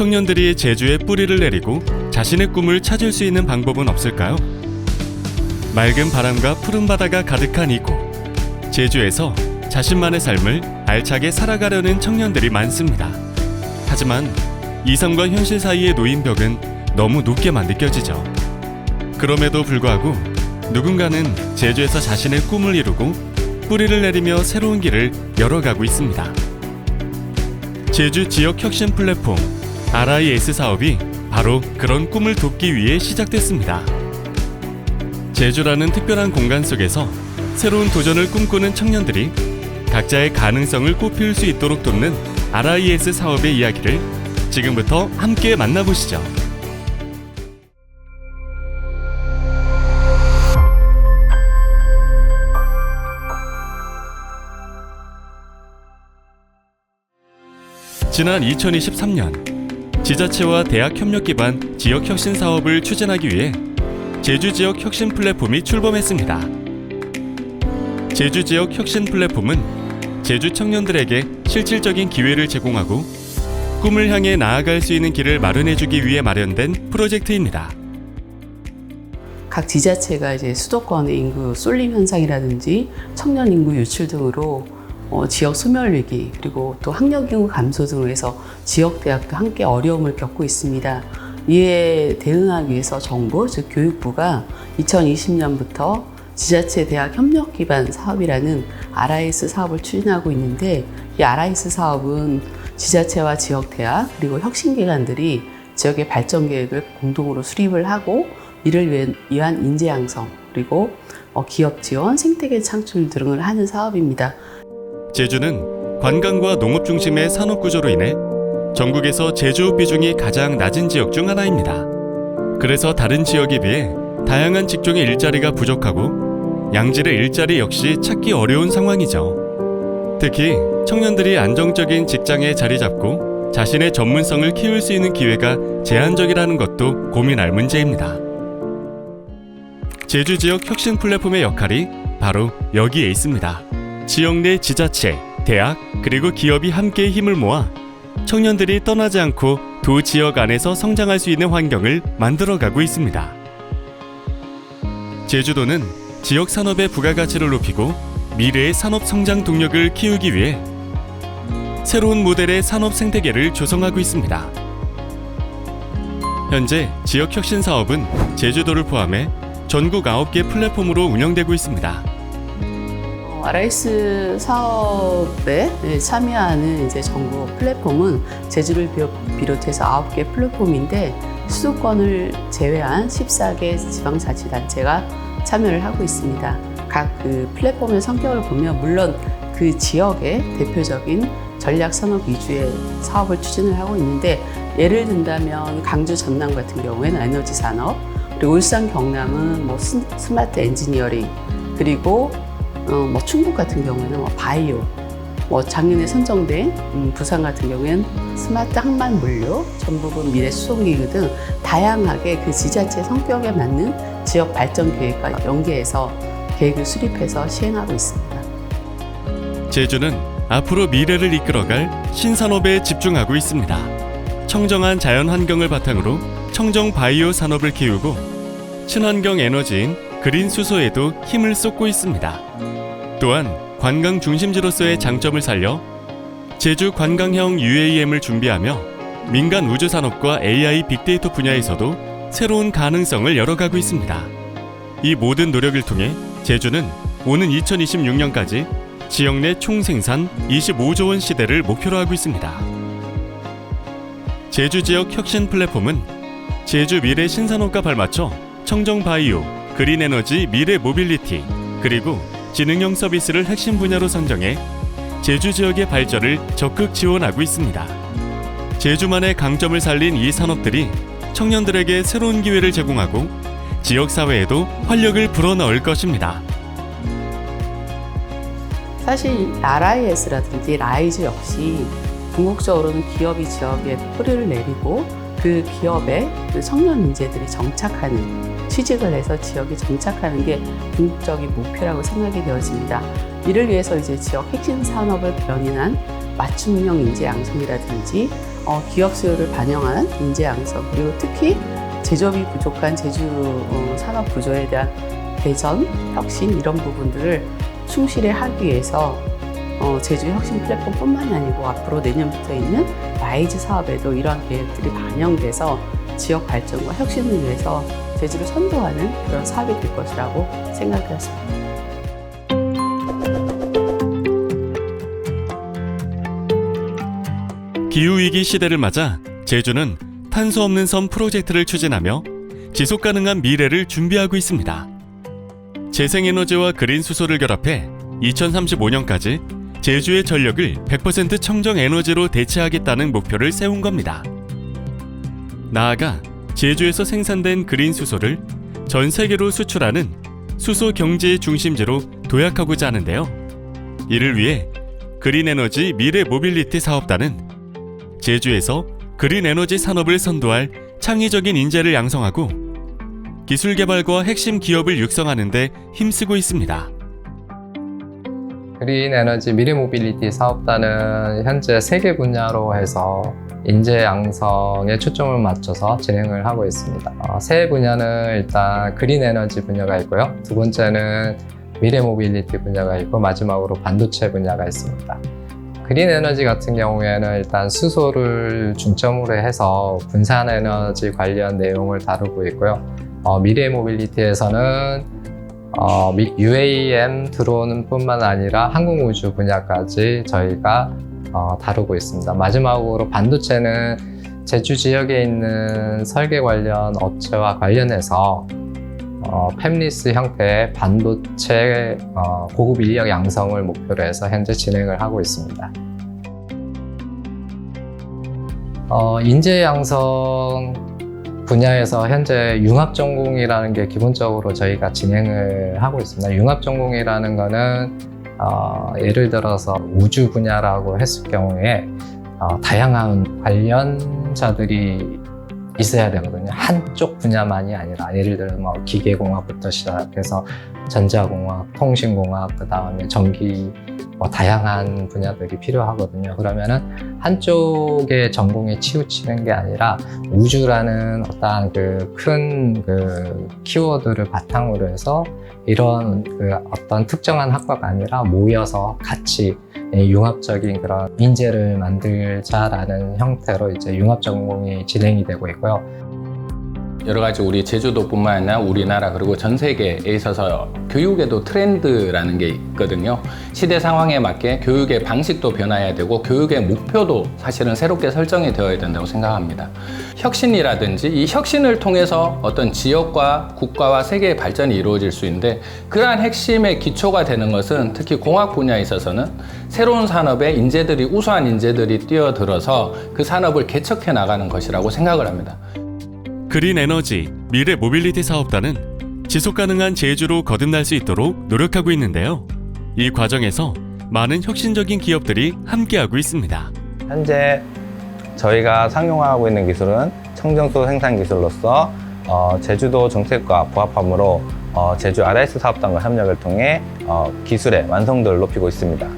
청년들이 제주에 뿌리를 내리고 자신의 꿈을 찾을 수 있는 방법은 없을까요? 맑은 바람과 푸른 바다가 가득한 이곳, 제주에서 자신만의 삶을 알차게 살아가려는 청년들이 많습니다. 하지만 이상과 현실 사이의 놓인 벽은 너무 높게만 느껴지죠. 그럼에도 불구하고 누군가는 제주에서 자신의 꿈을 이루고 뿌리를 내리며 새로운 길을 열어가고 있습니다. 제주 지역 혁신 플랫폼 RIS 사업이 바로 그런 꿈을 돕기 위해 시작됐습니다. 제주라는 특별한 공간 속에서 새로운 도전을 꿈꾸는 청년들이 각자의 가능성을 꽃피울 수 있도록 돕는 RIS 사업의 이야기를 지금부터 함께 만나보시죠. 지난 2023년 지자체와 대학 협력 기반 지역 혁신 사업을 추진하기 위해 제주 지역 혁신 플랫폼이 출범했습니다. 제주 지역 혁신 플랫폼은 제주 청년들에게 실질적인 기회를 제공하고 꿈을 향해 나아갈 수 있는 길을 마련해주기 위해 마련된 프로젝트입니다. 각 지자체가 이제 수도권의 인구 쏠림 현상이라든지 청년 인구 유출 등으로 지역 소멸 위기 그리고 또 학력 인구 감소 등으로 해서 지역 대학도 함께 어려움을 겪고 있습니다. 이에 대응하기 위해서 정부, 즉 교육부가 2020년부터 지자체 대학 협력 기반 사업이라는 RIS 사업을 추진하고 있는데, 이 RIS 사업은 지자체와 지역 대학 그리고 혁신기관들이 지역의 발전 계획을 공동으로 수립을 하고 이를 위한 인재 양성 그리고 기업 지원, 생태계 창출 등을 하는 사업입니다. 제주는 관광과 농업 중심의 산업 구조로 인해 전국에서 제조업 비중이 가장 낮은 지역 중 하나입니다. 그래서 다른 지역에 비해 다양한 직종의 일자리가 부족하고 양질의 일자리 역시 찾기 어려운 상황이죠. 특히 청년들이 안정적인 직장에 자리 잡고 자신의 전문성을 키울 수 있는 기회가 제한적이라는 것도 고민할 문제입니다. 제주 지역 혁신 플랫폼의 역할이 바로 여기에 있습니다. 지역 내 지자체, 대학, 그리고 기업이 함께 힘을 모아 청년들이 떠나지 않고 두 지역 안에서 성장할 수 있는 환경을 만들어가고 있습니다. 제주도는 지역 산업의 부가가치를 높이고 미래의 산업 성장 동력을 키우기 위해 새로운 모델의 산업 생태계를 조성하고 있습니다. 현재 지역 혁신 사업은 제주도를 포함해 전국 9개 플랫폼으로 운영되고 있습니다. RIS 사업에 참여하는 이제 전국 플랫폼은 제주를 비롯해서 9개 플랫폼인데 수도권을 제외한 14개 지방자치단체가 참여를 하고 있습니다. 각 그 플랫폼의 성격을 보면 물론 그 지역의 대표적인 전략 산업 위주의 사업을 추진을 하고 있는데, 예를 든다면 강주 전남 같은 경우에는 에너지 산업, 그리고 울산 경남은 스마트 엔지니어링, 그리고 충북 같은 경우에는 바이오, 작년에 선정된 부산 같은 경우에는 스마트 항만 물류, 전북은 미래 수송기구 등 다양하게 그 지자체 성격에 맞는 지역 발전 계획과 연계해서 계획을 수립해서 시행하고 있습니다. 제주는 앞으로 미래를 이끌어갈 신산업에 집중하고 있습니다. 청정한 자연 환경을 바탕으로 청정 바이오 산업을 키우고 친환경 에너지인 그린 수소에도 힘을 쏟고 있습니다. 또한 관광 중심지로서의 장점을 살려 제주 관광형 UAM을 준비하며 민간 우주 산업과 AI 빅데이터 분야에서도 새로운 가능성을 열어가고 있습니다. 이 모든 노력을 통해 제주는 오는 2026년까지 지역 내 총생산 25조 원 시대를 목표로 하고 있습니다. 제주 지역 혁신 플랫폼은 제주 미래 신산업과 발맞춰 청정 바이오, 그린 에너지 미래 모빌리티, 그리고 지능형 서비스를 핵심 분야로 선정해 제주 지역의 발전을 적극 지원하고 있습니다. 제주만의 강점을 살린 이 산업들이 청년들에게 새로운 기회를 제공하고 지역사회에도 활력을 불어넣을 것입니다. 사실 RIS라든지 라이즈 역시 궁극적으로는 기업이 지역에 뿌리를 내리고 그 기업에 그 청년 인재들이 정착하는, 취직을 해서 지역에 정착하는 게 궁극적인 목표라고 생각이 되어집니다. 이를 위해서 이제 지역 핵심 산업을 견인한 맞춤형 인재 양성이라든지 기업 수요를 반영한 인재 양성, 그리고 특히 제조업이 부족한 제주 산업 구조에 대한 개선, 혁신 이런 부분들을 충실히 하기 위해서 제주 혁신 플랫폼뿐만이 아니고 앞으로 내년부터 있는 라이즈 사업에도 이러한 계획들이 반영돼서 지역 발전과 혁신을 위해서 제주를 선도하는 그런 사업이 될 것이라고 생각되었습니다. 기후위기 시대를 맞아 제주는 탄소 없는 섬 프로젝트를 추진하며 지속가능한 미래를 준비하고 있습니다. 재생에너지와 그린 수소를 결합해 2035년까지 제주의 전력을 100% 청정에너지로 대체하겠다는 목표를 세운 겁니다. 나아가 제주에서 생산된 그린 수소를 전 세계로 수출하는 수소 경제의 중심지로 도약하고자 하는데요. 이를 위해 그린에너지 미래 모빌리티 사업단은 제주에서 그린에너지 산업을 선도할 창의적인 인재를 양성하고 기술 개발과 핵심 기업을 육성하는 데 힘쓰고 있습니다. 그린에너지 미래모빌리티 사업단은 현재 3개 분야로 해서 인재 양성에 초점을 맞춰서 진행을 하고 있습니다. 세 분야는 일단 그린에너지 분야가 있고요. 두 번째는 미래모빌리티 분야가 있고 마지막으로 반도체 분야가 있습니다. 그린에너지 같은 경우에는 일단 수소를 중점으로 해서 분산에너지 관련 내용을 다루고 있고요. 미래모빌리티에서는 UAM 드론 뿐만 아니라 항공우주 분야까지 저희가 다루고 있습니다. 마지막으로 반도체는 제주 지역에 있는 설계 관련 업체와 관련해서 팹리스 형태의 반도체 고급 인력 양성을 목표로 해서 현재 진행을 하고 있습니다. 인재 양성 분야에서 현재 융합전공이라는 게 기본적으로 저희가 진행을 하고 있습니다. 융합전공이라는 거는 예를 들어서 우주 분야라고 했을 경우에 다양한 관련자들이 있어야 되거든요. 한쪽 분야만이 아니라 예를 들어 뭐 기계공학부터 시작해서 전자공학, 통신공학, 그 다음에 전기 다양한 분야들이 필요하거든요. 그러면은 한쪽의 전공에 치우치는 게 아니라 우주라는 어떠한 큰 키워드를 바탕으로 해서 이런 어떤 특정한 학과가 아니라 모여서 같이 융합적인 그런 인재를 만들자라는 형태로 이제 융합 전공이 진행이 되고 있고요. 여러 가지 우리 제주도뿐만 아니라 우리나라 그리고 전 세계에 있어서 교육에도 트렌드라는 게 있거든요. 시대 상황에 맞게 교육의 방식도 변화해야 되고 교육의 목표도 사실은 새롭게 설정이 되어야 된다고 생각합니다. 혁신이라든지 이 혁신을 통해서 어떤 지역과 국가와 세계의 발전이 이루어질 수 있는데 그러한 핵심의 기초가 되는 것은 특히 공학 분야에 있어서는 새로운 산업에 우수한 인재들이 뛰어들어서 그 산업을 개척해 나가는 것이라고 생각을 합니다. 그린에너지 미래 모빌리티 사업단은 지속가능한 제주로 거듭날 수 있도록 노력하고 있는데요. 이 과정에서 많은 혁신적인 기업들이 함께하고 있습니다. 현재 저희가 상용화하고 있는 기술은 청정수 생산 기술로서 제주도 정책과 부합함으로 제주 RS 사업단과 협력을 통해 기술의 완성도를 높이고 있습니다.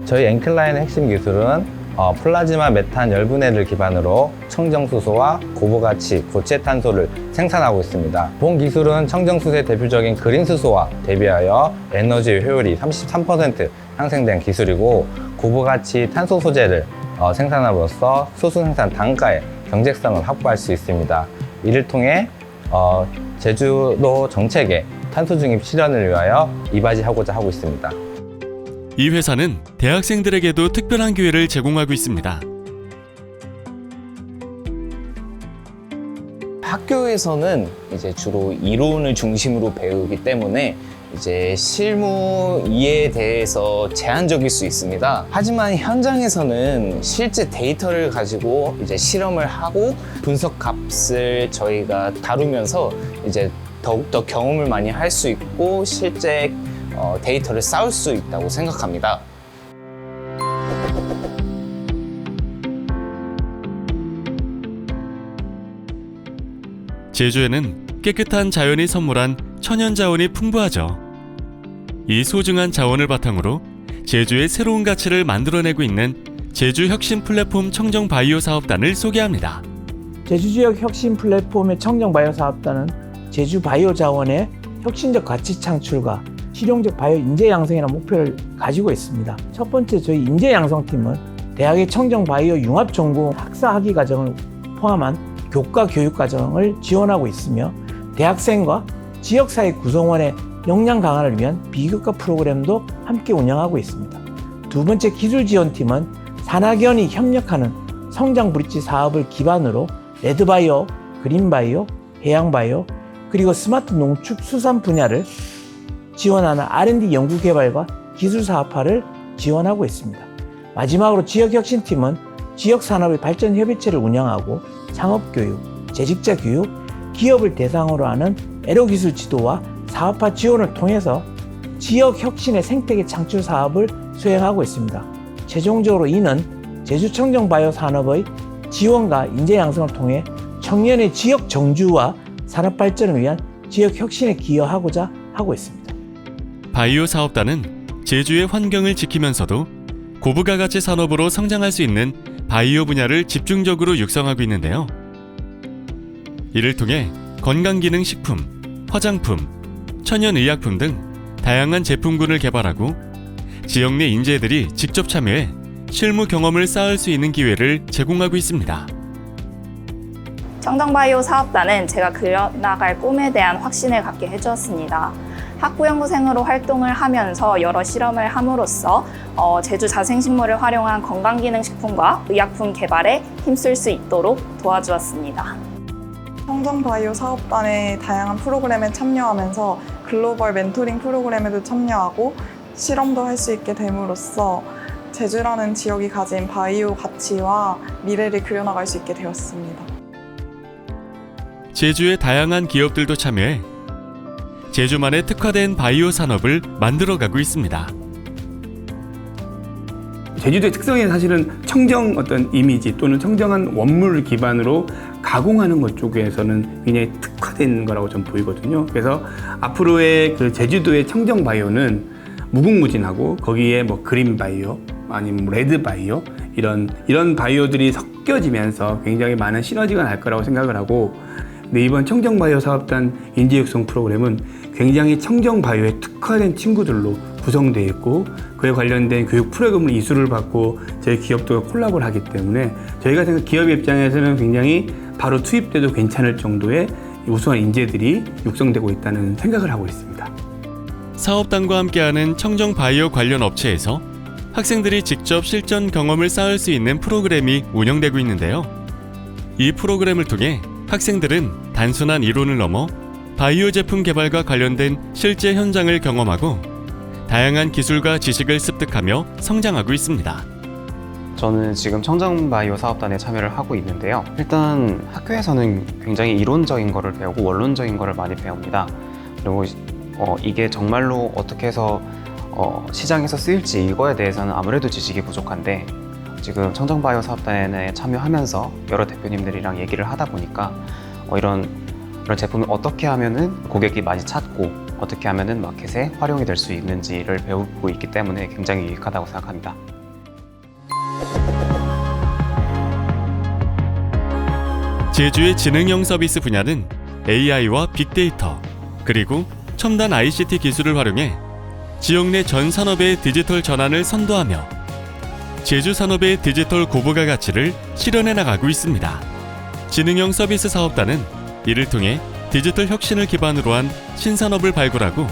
저희 엔클라인의 핵심 기술은 플라즈마 메탄 열분해를 기반으로 청정수소와 고부가치 고체 탄소를 생산하고 있습니다. 본 기술은 청정수소의 대표적인 그린수소와 대비하여 에너지 효율이 33% 상승된 기술이고 고부가치 탄소 소재를 생산함으로써 수소 생산 단가의 경제성을 확보할 수 있습니다. 이를 통해 제주도 정책의 탄소 중립 실현을 위하여 이바지하고자 하고 있습니다. 이 회사는 대학생들에게도 특별한 기회를 제공하고 있습니다. 학교에서는 이제 주로 이론을 중심으로 배우기 때문에 이제 실무 이해에 대해서 제한적일 수 있습니다. 하지만 현장에서는 실제 데이터를 가지고 이제 실험을 하고 분석 값을 저희가 다루면서 이제 더욱더 경험을 많이 할 수 있고 실제 데이터를 쌓을 수 있다고 생각합니다. 제주에는 깨끗한 자연이 선물한 천연 자원이 풍부하죠. 이 소중한 자원을 바탕으로 제주의 새로운 가치를 만들어내고 있는 제주 혁신 플랫폼 청정 바이오 사업단을 소개합니다. 제주 지역 혁신 플랫폼의 청정 바이오 사업단은 제주 바이오 자원의 혁신적 가치 창출과 실용적 바이오 인재 양성이라는 목표를 가지고 있습니다. 첫 번째 저희 인재 양성팀은 대학의 청정 바이오 융합 전공 학사 학위 과정을 포함한 교과 교육 과정을 지원하고 있으며 대학생과 지역사회 구성원의 역량 강화를 위한 비교과 프로그램도 함께 운영하고 있습니다. 두 번째 기술 지원팀은 산학연이 협력하는 성장 브릿지 사업을 기반으로 레드바이오, 그린바이오, 해양바이오, 그리고 스마트 농축 수산 분야를 지원하는 R&D 연구개발과 기술사업화를 지원하고 있습니다. 마지막으로 지역혁신팀은 지역산업의 발전협의체를 운영하고 창업교육, 재직자교육, 기업을 대상으로 하는 애로기술 지도와 사업화 지원을 통해서 지역혁신의 생태계 창출 사업을 수행하고 있습니다. 최종적으로 이는 제주 청정바이오 산업의 지원과 인재 양성을 통해 청년의 지역 정주와 산업 발전을 위한 지역 혁신에 기여하고자 하고 있습니다. 바이오 사업단은 제주의 환경을 지키면서도 고부가 가치 산업으로 성장할 수 있는 바이오 분야를 집중적으로 육성하고 있는데요. 이를 통해 건강기능식품, 화장품, 천연의약품 등 다양한 제품군을 개발하고 지역 내 인재들이 직접 참여해 실무 경험을 쌓을 수 있는 기회를 제공하고 있습니다. 청정바이오 사업단은 제가 그려나갈 꿈에 대한 확신을 갖게 해주었습니다. 학부연구생으로 활동을 하면서 여러 실험을 함으로써 제주 자생식물을 활용한 건강기능식품과 의약품 개발에 힘쓸 수 있도록 도와주었습니다. 청정바이오 사업단의 다양한 프로그램에 참여하면서 글로벌 멘토링 프로그램에도 참여하고 실험도 할 수 있게 됨으로써 제주라는 지역이 가진 바이오 가치와 미래를 그려나갈 수 있게 되었습니다. 제주의 다양한 기업들도 참여해 제주만의 특화된 바이오 산업을 만들어가고 있습니다. 제주도의 특성이 사실은 청정 어떤 이미지 또는 청정한 원물을 기반으로 가공하는 것 쪽에서는 굉장히 특화된 거라고 좀 보이거든요. 그래서 앞으로의 그 제주도의 청정 바이오는 무궁무진하고 거기에 뭐 그린 바이오 아니면 레드 바이오 이런 바이오들이 섞여지면서 굉장히 많은 시너지가 날 거라고 생각을 하고, 근데 이번 청정 바이오 사업단 인재 육성 프로그램은 굉장히 청정 바이오에 특화된 친구들로 구성되어 있고 그에 관련된 교육 프로그램을 이수를 받고 저희 기업도 콜라보를 하기 때문에 저희가 생각 기업 입장에서는 굉장히 바로 투입돼도 괜찮을 정도의 우수한 인재들이 육성되고 있다는 생각을 하고 있습니다. 사업단과 함께하는 청정 바이오 관련 업체에서 학생들이 직접 실전 경험을 쌓을 수 있는 프로그램이 운영되고 있는데요. 이 프로그램을 통해 학생들은 단순한 이론을 넘어 바이오 제품 개발과 관련된 실제 현장을 경험하고 다양한 기술과 지식을 습득하며 성장하고 있습니다. 저는 지금 청정바이오 사업단에 참여를 하고 있는데요. 일단 학교에서는 굉장히 이론적인 거를 배우고 원론적인 거를 많이 배웁니다. 그리고 이게 정말로 어떻게 해서 시장에서 쓰일지 이거에 대해서는 아무래도 지식이 부족한데, 지금 청정바이오 사업단에 참여하면서 여러 대표님들이랑 얘기를 하다 보니까 이런 제품을 어떻게 하면은 고객이 많이 찾고 어떻게 하면은 마켓에 활용이 될 수 있는지를 배우고 있기 때문에 굉장히 유익하다고 생각합니다. 제주의 지능형 서비스 분야는 AI와 빅데이터 그리고 첨단 ICT 기술을 활용해 지역 내 전 산업의 디지털 전환을 선도하며 제주 산업의 디지털 고부가 가치를 실현해 나가고 있습니다. 지능형 서비스 사업단은 이를 통해 디지털 혁신을 기반으로 한 신산업을 발굴하고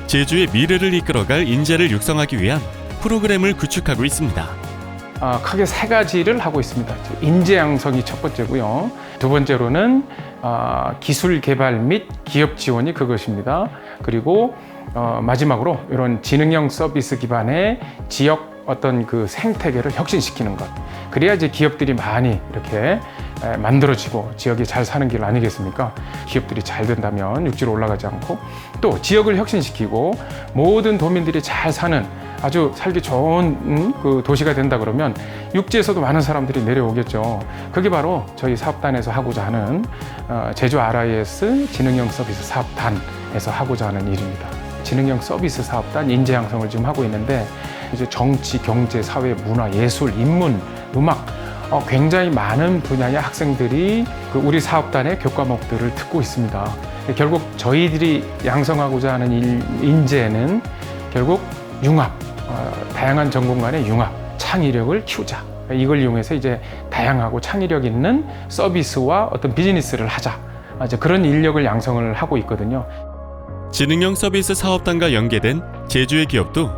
제주의 미래를 이끌어갈 인재를 육성하기 위한 프로그램을 구축하고 있습니다. 크게 세 가지를 하고 있습니다. 인재 양성이 첫 번째고요. 두 번째로는 기술 개발 및 기업 지원이 그것입니다. 그리고 마지막으로 이런 지능형 서비스 기반의 지역 어떤 그 생태계를 혁신시키는 것. 그래야 이제 기업들이 많이 이렇게 만들어지고 지역이 잘 사는 길 아니겠습니까? 기업들이 잘 된다면 육지로 올라가지 않고 또 지역을 혁신시키고 모든 도민들이 잘 사는 아주 살기 좋은 그 도시가 된다 그러면 육지에서도 많은 사람들이 내려오겠죠. 그게 바로 저희 사업단에서 하고자 하는 제주 RIS 지능형 서비스 사업단에서 하고자 하는 일입니다. 지능형 서비스 사업단 인재 양성을 지금 하고 있는데 이제 정치, 경제, 사회, 문화, 예술, 인문, 음악 굉장히 많은 분야의 학생들이 우리 사업단의 교과목들을 듣고 있습니다. 결국 저희들이 양성하고자 하는 인재는 결국 융합, 다양한 전공 간의 융합, 창의력을 키우자. 이걸 이용해서 이제 다양하고 창의력 있는 서비스와 어떤 비즈니스를 하자. 이제 그런 인력을 양성을 하고 있거든요. 지능형 서비스 사업단과 연계된 제주의 기업도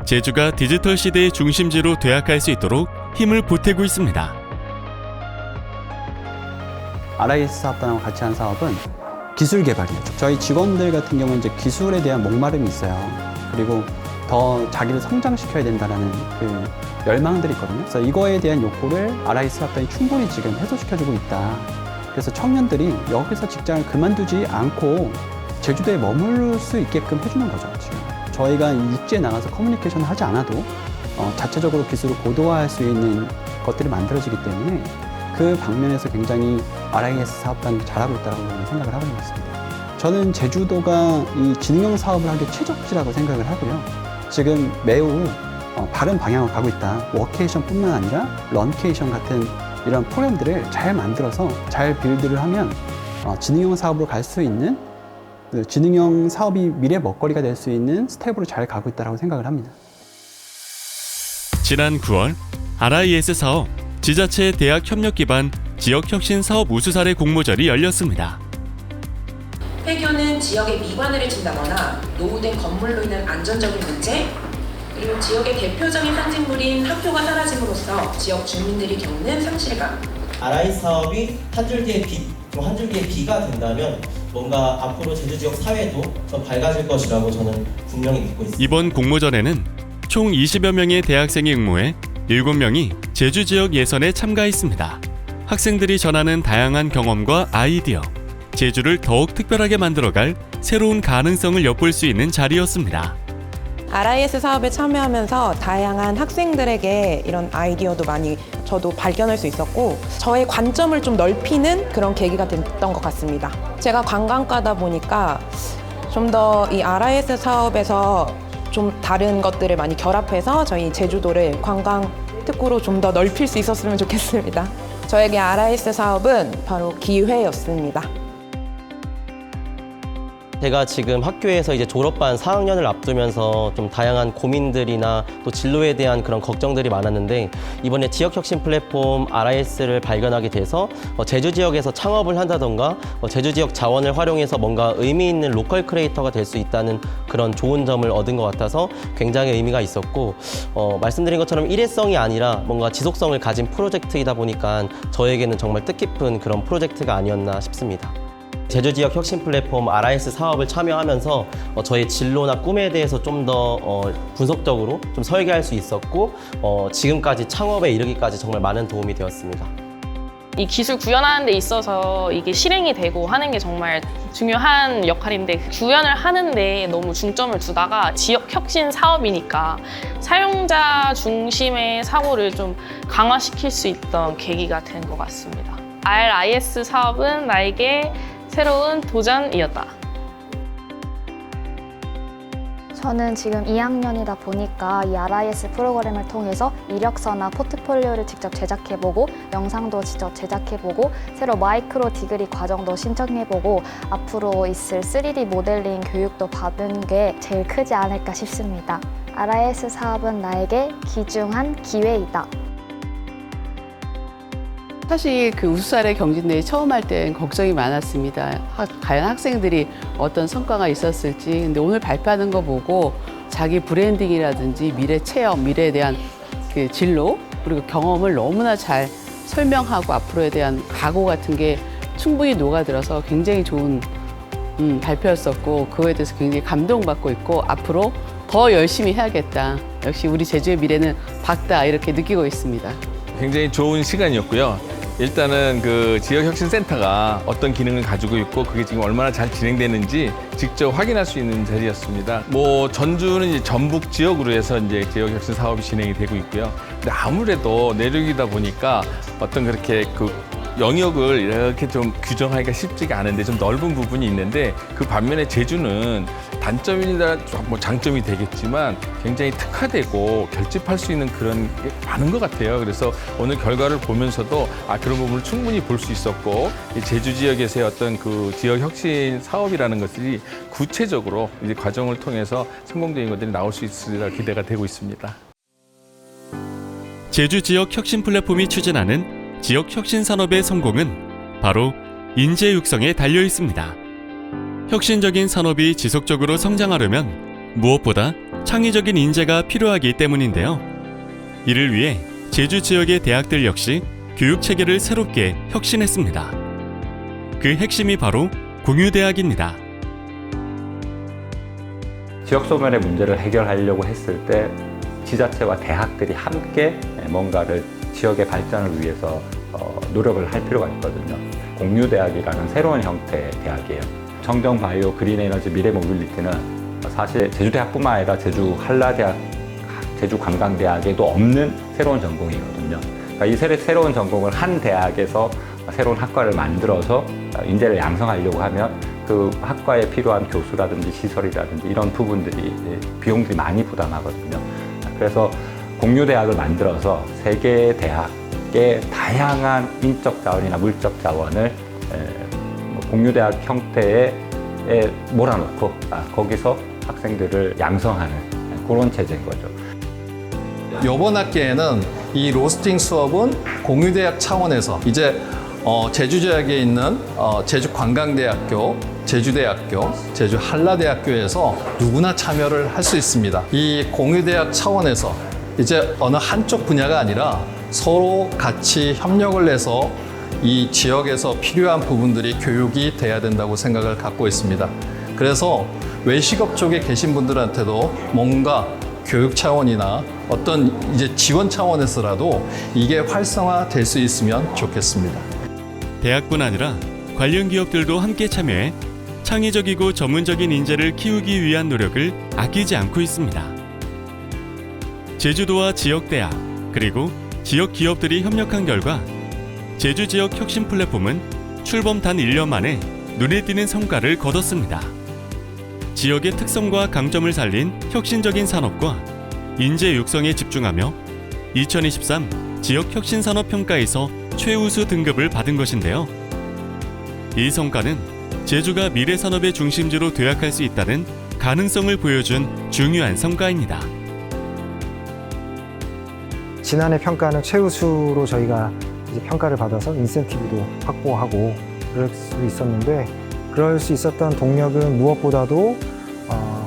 제주가 디지털 시대의 중심지로 도약할 수 있도록 힘을 보태고 있습니다. RIS 사업단하고 같이 한 사업은 기술 개발이에요. 저희 직원들 같은 경우는 이제 기술에 대한 목마름이 있어요. 그리고 더 자기를 성장시켜야 된다는 그 열망들이 있거든요. 그래서 이거에 대한 욕구를 RIS 사업단이 충분히 지금 해소시켜주고 있다. 그래서 청년들이 여기서 직장을 그만두지 않고 제주도에 머무를 수 있게끔 해주는 거죠, 지금. 저희가 육지에 나가서 커뮤니케이션을 하지 않아도 자체적으로 기술을 고도화할 수 있는 것들이 만들어지기 때문에 그 방면에서 굉장히 RIS 사업단이 잘하고 있다고 생각을 하고 있습니다. 저는 제주도가 이 지능형 사업을 하기에 최적지라고 생각을 하고요. 지금 매우 바른 방향으로 가고 있다. 워케이션뿐만 아니라 런케이션 같은 이런 프로그램들을 잘 만들어서 잘 빌드를 하면 지능형 사업으로 갈 수 있는 지능형 사업이 미래 먹거리가 될 수 있는 스텝으로 잘 가고 있다고 생각을 합니다. 지난 9월 RIS 사업 지자체 대학 협력 기반 지역 혁신 사업 우수 사례 공모전이 열렸습니다. 폐교는 지역의 미관을 진다거나 노후된 건물로 인한 안전적인 문제, 그리고 지역의 대표적인 상징물인 학교가 사라짐으로써 지역 주민들이 겪는 상실감. RIS 사업이 한 줄기의 빛, 한 줄기의 비가 된다면 뭔가 앞으로 제주 지역 사회도 더 밝아질 것이라고 저는 분명히 믿고 있습니다. 이번 공모전에는 총 20여 명의 대학생이 응모해 7명이 제주 지역 예선에 참가했습니다. 학생들이 전하는 다양한 경험과 아이디어, 제주를 더욱 특별하게 만들어갈 새로운 가능성을 엿볼 수 있는 자리였습니다. RIS 사업에 참여하면서 다양한 학생들에게 이런 아이디어도 많이 저도 발견할 수 있었고 저의 관점을 좀 넓히는 그런 계기가 됐던 것 같습니다. 제가 관광과다 보니까 좀 더 이 RIS 사업에서 좀 다른 것들을 많이 결합해서 저희 제주도를 관광 특구로 좀 더 넓힐 수 있었으면 좋겠습니다. 저에게 RIS 사업은 바로 기회였습니다. 제가 지금 학교에서 이제 졸업반 4학년을 앞두면서 좀 다양한 고민들이나 또 진로에 대한 그런 걱정들이 많았는데 이번에 지역혁신 플랫폼 RIS를 발견하게 돼서 제주 지역에서 창업을 한다던가 제주 지역 자원을 활용해서 뭔가 의미 있는 로컬 크리에이터가 될 수 있다는 그런 좋은 점을 얻은 것 같아서 굉장히 의미가 있었고 말씀드린 것처럼 일회성이 아니라 뭔가 지속성을 가진 프로젝트이다 보니까 저에게는 정말 뜻깊은 그런 프로젝트가 아니었나 싶습니다. 제주 지역 혁신 플랫폼 RIS 사업을 참여하면서 저의 진로나 꿈에 대해서 좀 더 분석적으로 좀 설계할 수 있었고 지금까지 창업에 이르기까지 정말 많은 도움이 되었습니다. 이 기술 구현하는 데 있어서 이게 실행이 되고 하는 게 정말 중요한 역할인데 구현을 하는데 너무 중점을 두다가 지역 혁신 사업이니까 사용자 중심의 사고를 좀 강화시킬 수 있던 계기가 된 것 같습니다. RIS 사업은 나에게 새로운 도전이었다. 저는 지금 2학년이다 보니까 이 RIS 프로그램을 통해서 이력서나 포트폴리오를 직접 제작해보고 영상도 직접 제작해보고 새로 마이크로 디그리 과정도 신청해보고 앞으로 있을 3D 모델링 교육도 받은 게 제일 크지 않을까 싶습니다. RIS 사업은 나에게 귀중한 기회이다. 사실 그 우수사례 경진대회 처음 할 땐 걱정이 많았습니다. 과연 학생들이 어떤 성과가 있었을지. 근데 오늘 발표하는 거 보고 자기 브랜딩이라든지 미래 체험, 미래에 대한 그 진로 그리고 경험을 너무나 잘 설명하고 앞으로에 대한 각오 같은 게 충분히 녹아들어서 굉장히 좋은 발표였었고 그거에 대해서 굉장히 감동받고 있고 앞으로 더 열심히 해야겠다. 역시 우리 제주의 미래는 밝다 이렇게 느끼고 있습니다. 굉장히 좋은 시간이었고요. 일단은 그 지역혁신센터가 어떤 기능을 가지고 있고 그게 지금 얼마나 잘 진행되는지 직접 확인할 수 있는 자리였습니다. 뭐 전주는 이제 전북 지역으로 해서 이제 지역혁신 사업이 진행이 되고 있고요. 근데 아무래도 내륙이다 보니까 어떤 그렇게 그 영역을 이렇게 좀 규정하기가 쉽지가 않은데 좀 넓은 부분이 있는데 그 반면에 제주는 단점이나 뭐 장점이 되겠지만 굉장히 특화되고 결집할 수 있는 그런 게 많은 것 같아요. 그래서 오늘 결과를 보면서도 그런 부분을 충분히 볼 수 있었고 이 제주 지역에서의 어떤 그 지역 혁신 사업이라는 것들이 구체적으로 이제 과정을 통해서 성공적인 것들이 나올 수 있으리라 기대가 되고 있습니다. 제주 지역 혁신 플랫폼이 추진하는 지역 혁신 산업의 성공은 바로 인재 육성에 달려 있습니다. 혁신적인 산업이 지속적으로 성장하려면 무엇보다 창의적인 인재가 필요하기 때문인데요. 이를 위해 제주 지역의 대학들 역시 교육 체계를 새롭게 혁신했습니다. 그 핵심이 바로 공유대학입니다. 지역 소멸의 문제를 해결하려고 했을 때 지자체와 대학들이 함께 뭔가를 지역의 발전을 위해서 노력을 할 필요가 있거든요. 공유대학이라는 새로운 형태의 대학이에요. 청정바이오 그린에너지 미래모빌리티는 사실 제주대학뿐만 아니라 제주 한라대학, 제주관광대학에도 없는 새로운 전공이거든요. 그러니까 이 새로운 전공을 한 대학에서 새로운 학과를 만들어서 인재를 양성하려고 하면 그 학과에 필요한 교수라든지 시설이라든지 이런 부분들이 비용들이 많이 부담하거든요. 그래서 공유대학을 만들어서 세 개의 대학의 다양한 인적 자원이나 물적 자원을 공유대학 형태에 몰아넣고 거기서 학생들을 양성하는 그런 체제인 거죠. 이번 학기에는 이 로스팅 수업은 공유대학 차원에서 이제 제주 지역에 있는 제주관광대학교, 제주대학교, 제주 한라대학교에서 누구나 참여를 할 수 있습니다. 이 공유대학 차원에서 이제 어느 한쪽 분야가 아니라 서로 같이 협력을 해서 이 지역에서 필요한 부분들이 교육이 돼야 된다고 생각을 갖고 있습니다. 그래서 외식업 쪽에 계신 분들한테도 뭔가 교육 차원이나 어떤 이제 지원 차원에서라도 이게 활성화될 수 있으면 좋겠습니다. 대학뿐 아니라 관련 기업들도 함께 참여해 창의적이고 전문적인 인재를 키우기 위한 노력을 아끼지 않고 있습니다. 제주도와 지역대학 그리고 지역 기업들이 협력한 결과 제주 지역 혁신 플랫폼은 출범 단 1년 만에 눈에 띄는 성과를 거뒀습니다. 지역의 특성과 강점을 살린 혁신적인 산업과 인재 육성에 집중하며 2023 지역 혁신 산업 평가에서 최우수 등급을 받은 것인데요. 이 성과는 제주가 미래 산업의 중심지로 도약할 수 있다는 가능성을 보여준 중요한 성과입니다. 지난해 평가는 최우수로 저희가 이제 평가를 받아서 인센티브도 확보하고 그럴 수 있었는데 그럴 수 있었던 동력은 무엇보다도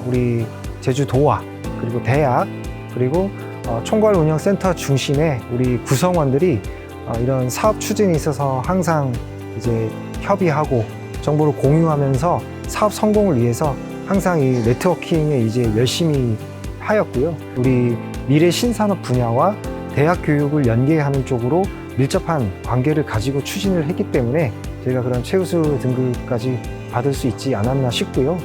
우리 제주도와 그리고 대학 그리고 총괄운영센터 중심의 우리 구성원들이 이런 사업 추진에 있어서 항상 이제 협의하고 정보를 공유하면서 사업 성공을 위해서 항상 이 네트워킹에 이제 열심히 하였고요. 우리 미래 신산업 분야와 대학 교육을 연계하는 쪽으로 밀접한 관계를 가지고 추진을 했기 때문에 저희가 그런 최우수 등급까지 받을 수 있지 않았나 싶고요.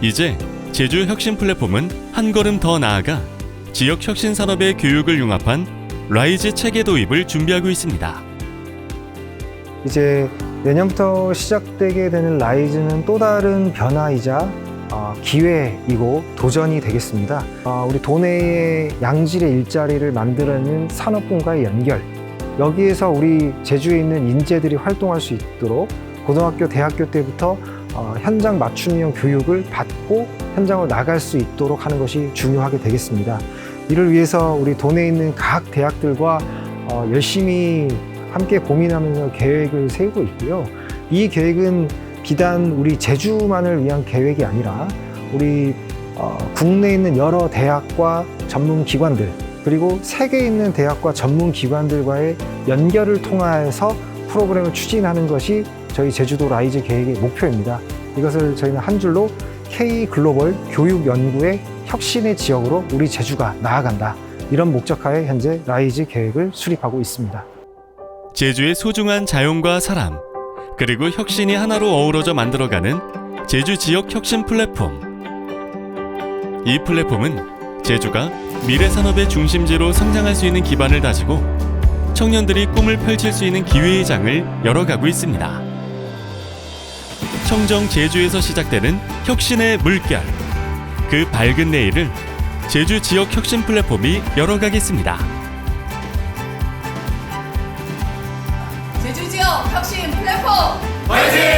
이제 제주 혁신 플랫폼은 한 걸음 더 나아가 지역 혁신 산업의 교육을 융합한 라이즈 체계 도입을 준비하고 있습니다. 이제 내년부터 시작되게 되는 라이즈는 또 다른 변화이자 기회이고 도전이 되겠습니다. 우리 도내의 양질의 일자리를 만들어내는 산업군과의 연결, 여기에서 우리 제주에 있는 인재들이 활동할 수 있도록 고등학교, 대학교 때부터 현장 맞춤형 교육을 받고 현장을 나갈 수 있도록 하는 것이 중요하게 되겠습니다. 이를 위해서 우리 도내에 있는 각 대학들과 열심히 함께 고민하면서 계획을 세우고 있고요. 이 계획은 비단 우리 제주만을 위한 계획이 아니라 우리 국내에 있는 여러 대학과 전문 기관들 그리고 세계에 있는 대학과 전문 기관들과의 연결을 통해서 프로그램을 추진하는 것이 저희 제주도 라이즈 계획의 목표입니다. 이것을 저희는 한 줄로 K글로벌 교육연구의 혁신의 지역으로 우리 제주가 나아간다. 이런 목적하에 현재 라이즈 계획을 수립하고 있습니다. 제주의 소중한 자연과 사람, 그리고 혁신이 하나로 어우러져 만들어가는 제주 지역 혁신 플랫폼. 이 플랫폼은 제주가 미래 산업의 중심지로 성장할 수 있는 기반을 다지고 청년들이 꿈을 펼칠 수 있는 기회의 장을 열어가고 있습니다. 청정 제주에서 시작되는 혁신의 물결. 그 밝은 내일을 제주 지역 혁신 플랫폼이 열어가겠습니다. 제주 지역 혁신 플랫폼 화이팅!